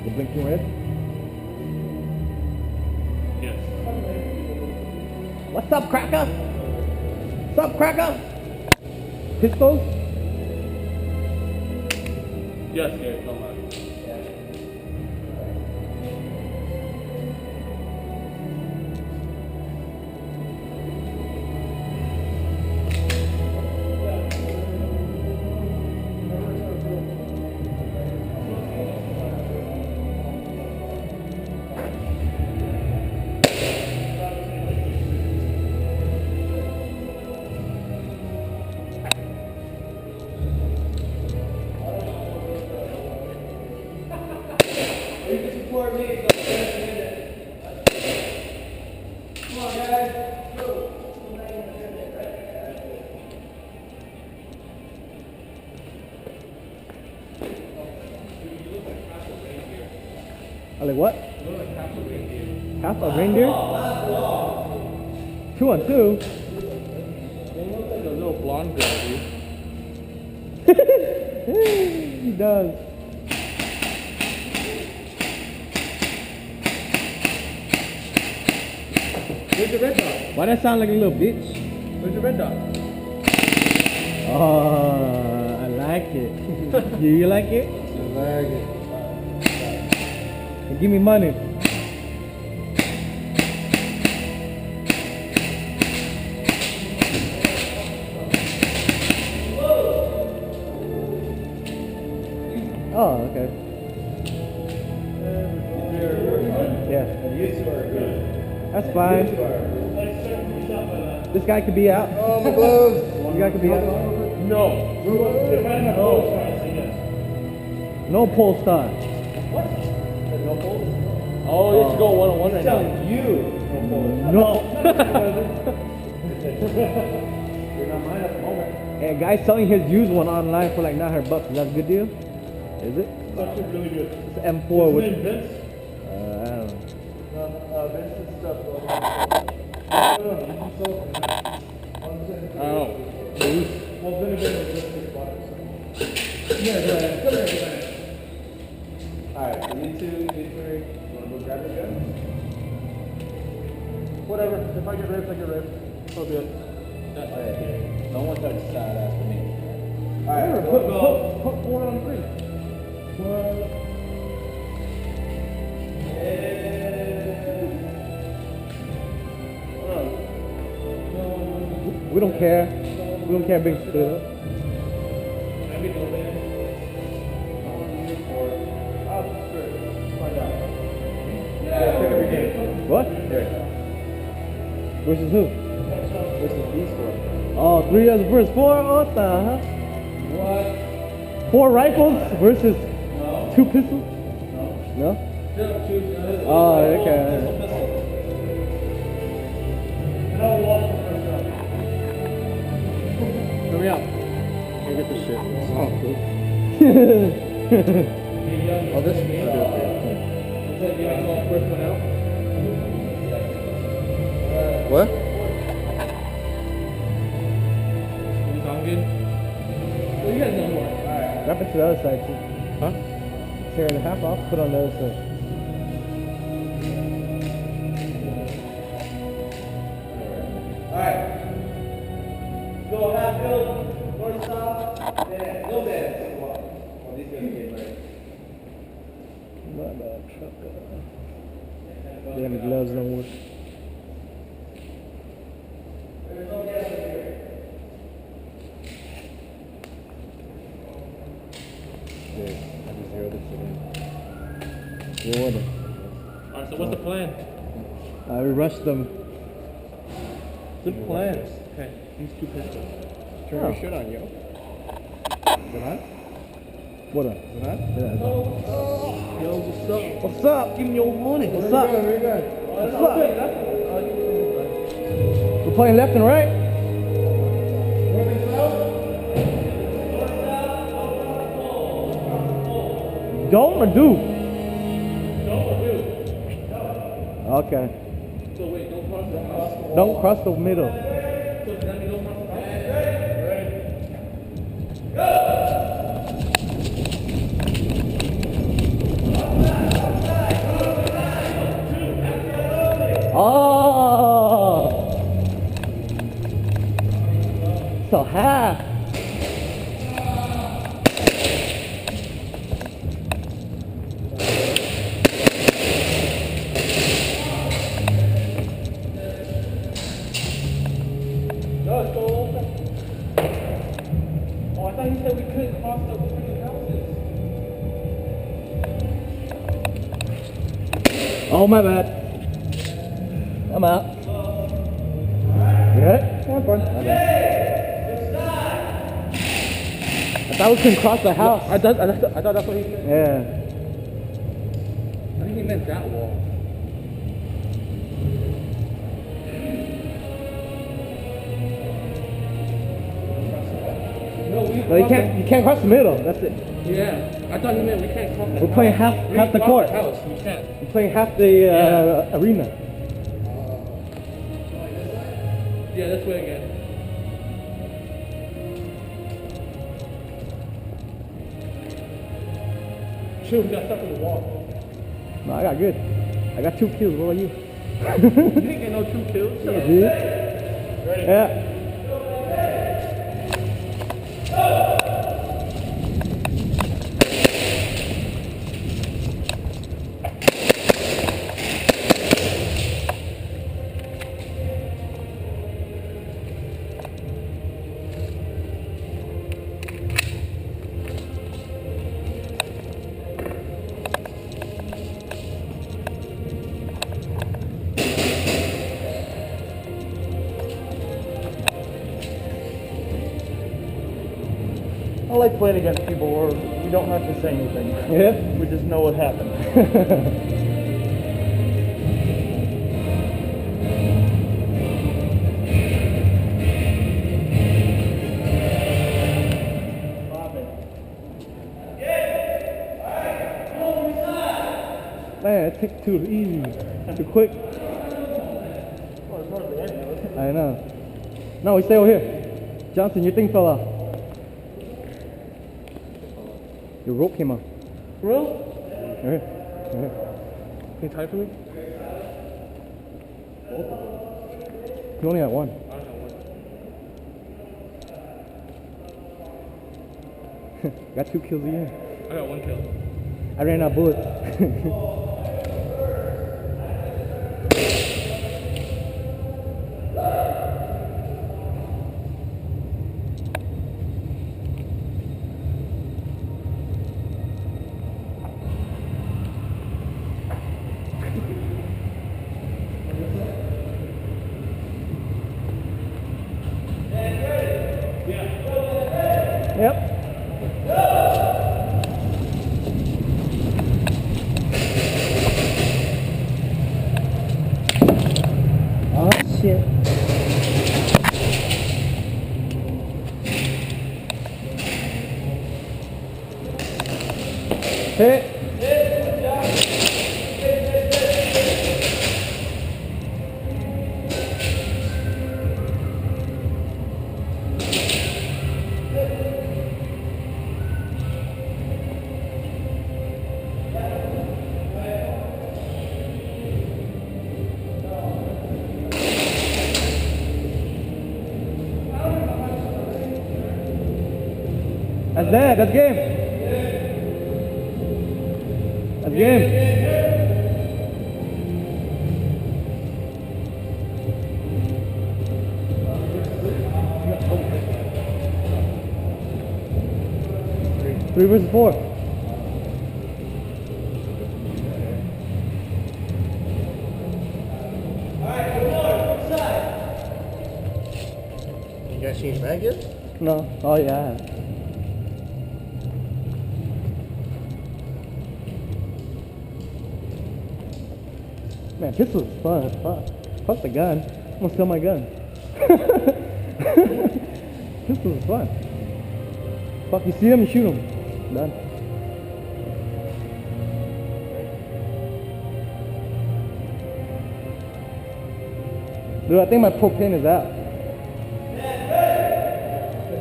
it blinking red? Yes. What's up, cracker? What's up, cracker? Pistols? Yes, Gary, don't lie. Like what? Half a reindeer? 2 on 2? They look like a little blonde girl, dude. He does. Where's the red dot? Why that sound like a little bitch? Where's the red dot? Oh, I like it. Do you like it? I like it. Give me money. Oh, okay. Yeah. That's fine. This guy could be out. Oh, my gloves. This guy could be out. No. No pole star. Oh, you have to go one-on-one right now. No. You're not mine at the moment. Hey, a guy's selling his used one online for like $900. Is that a good deal? Is it? It's actually really good. It's an M4 with. His name Vince? I don't know. Vince and stuff. Oh. Well, Vinny Vinny was just his body. Yeah, go ahead. Come here, go ahead. Alright, so you two, you three. You wanna go grab your gun? Whatever. If I get ripped, I get ripped. So be it. No one touches side after me. Alright, put 4 on 3. We don't care. We don't care being split up. What? Versus who? Versus these four. Oh, 3 as versus 4? What the huh? What? 4 rifles versus No. 2 pistols? No. No? Oh, okay. Hurry up. Can get this shit. Oh, cool. Oh, this? I'll do it for you. You want to call first one out? What? You sound good? Well, you guys know more. Alright. Wrap it to the other side too. Huh? Tear the half off, put on the other side. Alright. Go half field, north stop, then go there. Well, these guys get ready. Mother trucker. Damn, the gloves don't work. There's no gas in here. Yeah, I just zeroed this shit in. What order? Alright, so what's the plan? We rushed them. Good plan. Okay, these 2 pistols. Turn your shit on, yo. Is it on? What up? Is it on? Yeah. Yo, what's up? What's up? Give me your money. What's up? Very good. What's up? We're playing left and right. Don't or do? Okay. So wait, don't cross the wall. Don't cross the middle. So then you don't cross the wall. Ready? Go! Oh! So half. No, it's still open. Oh, I thought you said we couldn't cross the freaking houses. Oh, my bad. I'm out. Good? Come on, bud. My bad. I thought we couldn't cross the house. I thought that's what he said. Yeah. I think he meant that wall. No, No, you can't cross the middle. That's it. Yeah, I thought he meant we can't cross the We're playing half the court. house. We can't. We're playing half the arena. Yeah, this way again. Shoot, we got stuck in the wall. No, I got good. I got 2 kills. What about you? You didn't get no 2 kills? Yeah, dude. Ready? Yeah. I like playing against people where we don't have to say anything. Yeah. We just know what happened. Man, it took too easy. Too quick. Well, it's hardly any of it. I know. No, we stay over here. Johnson, your thing fell off. Your rope came off. Real? Right here. Right here. Can you tie for me? You only got one. I don't know what. Got 2 kills again. I got 1 kill. I ran out of bullets. Yep. Oh shit. Hit. That's that. That's game. That's game. Three versus 4. You guys seen bag yet? No. Oh yeah. Man, pistol is fun. Fuck the gun. I'm gonna sell my gun. Pistol is fun. Fuck, you see him, you shoot him. Done. Dude, I think my propane is out.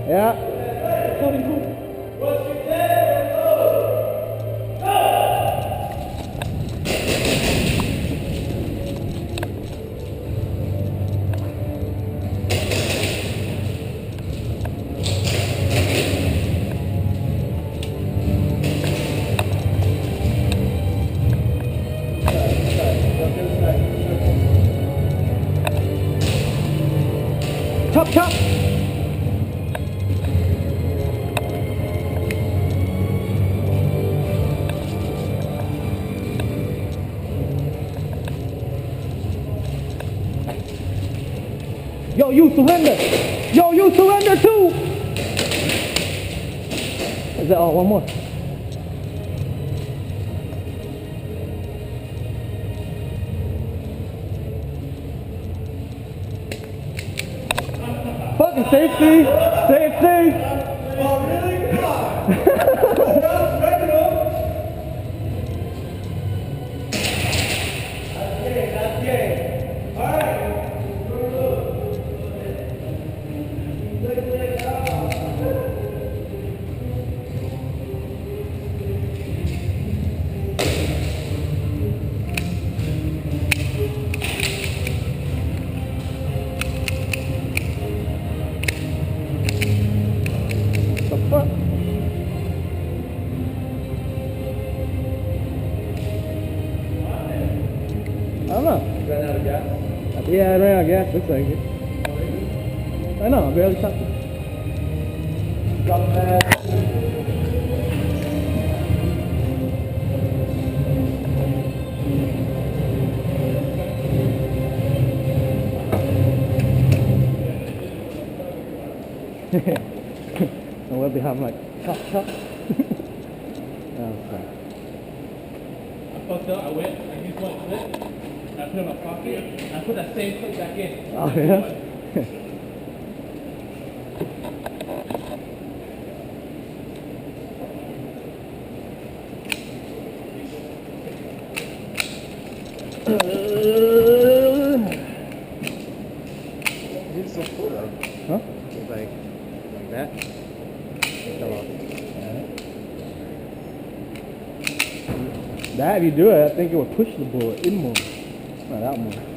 Yeah. Chop, chop. Yo, you surrender. Yo, you surrender too. Is that all? One more. Fucking safety. Safety. Oh, really? Come on. That's game. All right. The fuck? I don't know. Ran out of gas? Yeah, I ran out of gas. Looks like it. I know. I barely stopped it. Drop that. And we'll be having like chop chop. Okay. I fucked up. I went. I used one clip. I put it in my pocket. I put that same clip back in. Oh yeah. It's so cool, like, Huh? it's like that. Come on. That if you do it, I think it would push the bullet in more. Not that more.